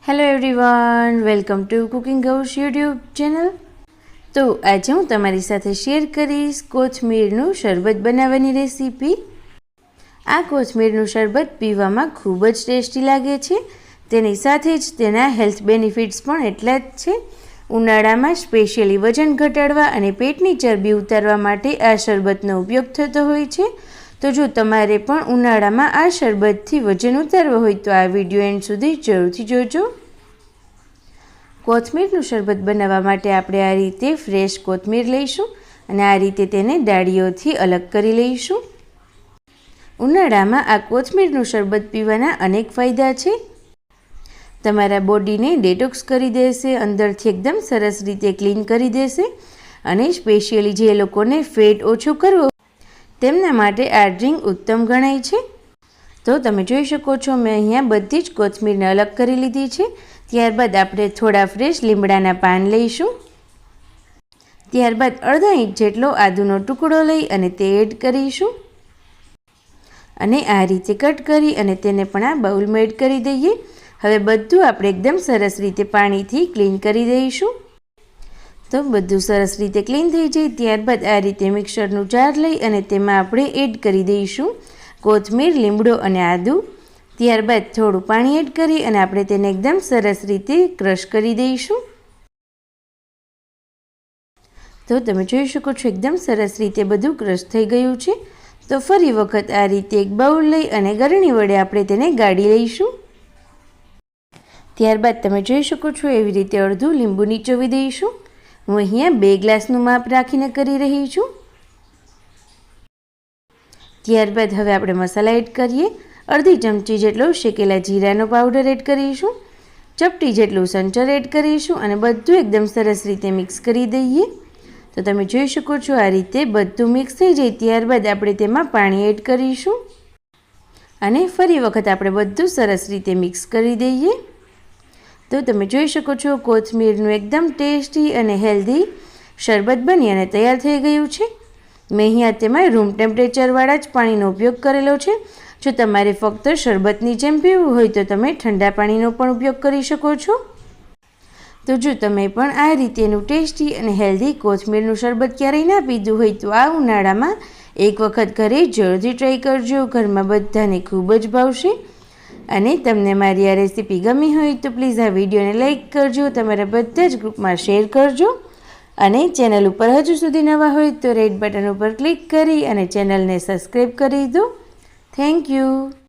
Hello everyone, welcome to cooking ગૌશ YouTube channel. તો આજે હું તમારી સાથે શેર કરીશ કોથમીરનું શરબત બનાવવાની રેસીપી। આ કોથમીરનું શરબત પીવામાં ખૂબ જ ટેસ્ટી લાગે છે, તેની સાથે જ તેના હેલ્થ બેનિફિટ્સ પણ એટલા જ છે। ઉનાળામાં સ્પેશિયલી વજન ઘટાડવા અને પેટની ચરબી ઉતારવા માટે આ શરબતનો ઉપયોગ થતો હોય છે। તો જો તમારે પણ ઉનાળામાં આ શરબતથી વજન ઉતારવું હોય તો આ વિડીયો એન્ડ સુધી જરૂરથી જોજો। કોથમીરનું શરબત બનાવવા માટે આપણે આ રીતે ફ્રેશ કોથમીર લઈશું અને આ રીતે તેને ડાળીઓથી અલગ કરી લઈશું। ઉનાળામાં આ કોથમીરનું શરબત પીવાના અનેક ફાયદા છે। તમારા બોડીને ડેટોક્સ કરી દેશે, અંદરથી એકદમ સરસ રીતે ક્લીન કરી દેશે અને સ્પેશિયલી જે લોકોને ફેટ ઓછો કરવો તેમના માટે આ ડ્રિંક ઉત્તમ ગણાય છે। તો તમે જોઈ શકો છો મેં અહીંયા બધી જ કોથમીરને અલગ કરી લીધી છે। ત્યારબાદ આપણે થોડા ફ્રેશ લીમડાના પાન લઈશું। ત્યારબાદ અડધા ઇંચ જેટલો આદુનો ટુકડો લઈ અને તે એડ કરીશું અને આ રીતે કટ કરી અને તેને પણ આ બાઉલમાં એડ કરી દઈએ। હવે બધું આપણે એકદમ સરસ રીતે પાણીથી ક્લીન કરી દઈશું। તો બધું સરસ રીતે ક્લીન થઈ જાય ત્યારબાદ આ રીતે મિક્સરનું જાર લઈ અને તેમાં આપણે એડ કરી દઈશું કોથમીર, લીમડો અને આદું। ત્યારબાદ થોડું પાણી એડ કરી અને આપણે તેને એકદમ સરસ રીતે ક્રશ કરી દઈશું। તો તમે જોઈ શકો છો એકદમ સરસ રીતે બધું ક્રશ થઈ ગયું છે। તો ફરી વખત આ રીતે એક બાઉલ લઈ અને ગરણી વડે આપણે તેને ગાળી લઈશું। ત્યારબાદ તમે જોઈ શકો છો એવી રીતે અડધું લીંબુ નીચોવી દઈશું। હું અહીંયા 2 ગ્લાસનું માપ રાખીને કરી રહી છું। ત્યારબાદ હવે આપણે મસાલા એડ કરીએ। અડધી ચમચી જેટલો શેકેલા જીરાનો પાવડર એડ કરીશું, ચપટી જેટલું સંચર એડ કરીશું અને બધું એકદમ સરસ રીતે મિક્સ કરી દઈએ। તો તમે જોઈ શકો છો આ રીતે બધું મિક્સ થઈ જાય ત્યારબાદ આપણે તેમાં પાણી એડ કરીશું અને ફરી વખત આપણે બધું સરસ રીતે મિક્સ કરી દઈએ। તો તમે જોઈ શકો છો કોથમીરનું એકદમ ટેસ્ટી અને હેલ્ધી શરબત બની અને તૈયાર થઈ ગયું છે। મેં અહીંયા તેમાં રૂમ ટેમ્પરેચરવાળા જ પાણીનો ઉપયોગ કરેલો છે। જો તમારે ફક્ત શરબતની જેમ પીવું હોય તો તમે ઠંડા પાણીનો પણ ઉપયોગ કરી શકો છો। તો જો તમે પણ આ રીતેનું ટેસ્ટી અને હેલ્ધી કોથમીરનું શરબત ક્યારેય ના પીધું હોય તો આ ઉનાળામાં એક વખત ઘરે જરૂરથી ટ્રાય કરજો। ઘરમાં બધાને ખૂબ જ ભાવશે અને તમને મારી આ રેસીપી ગમી હોય તો પ્લીઝ આ વિડીયોને લાઈક કરજો, તમારા બધા જ ગ્રુપમાં શેર કરજો અને ચેનલ ઉપર હજુ સુધી નવા હોય તો રેડ બટન ઉપર ક્લિક કરી અને ચેનલને સબસ્ક્રાઈબ કરી દો। Thank you.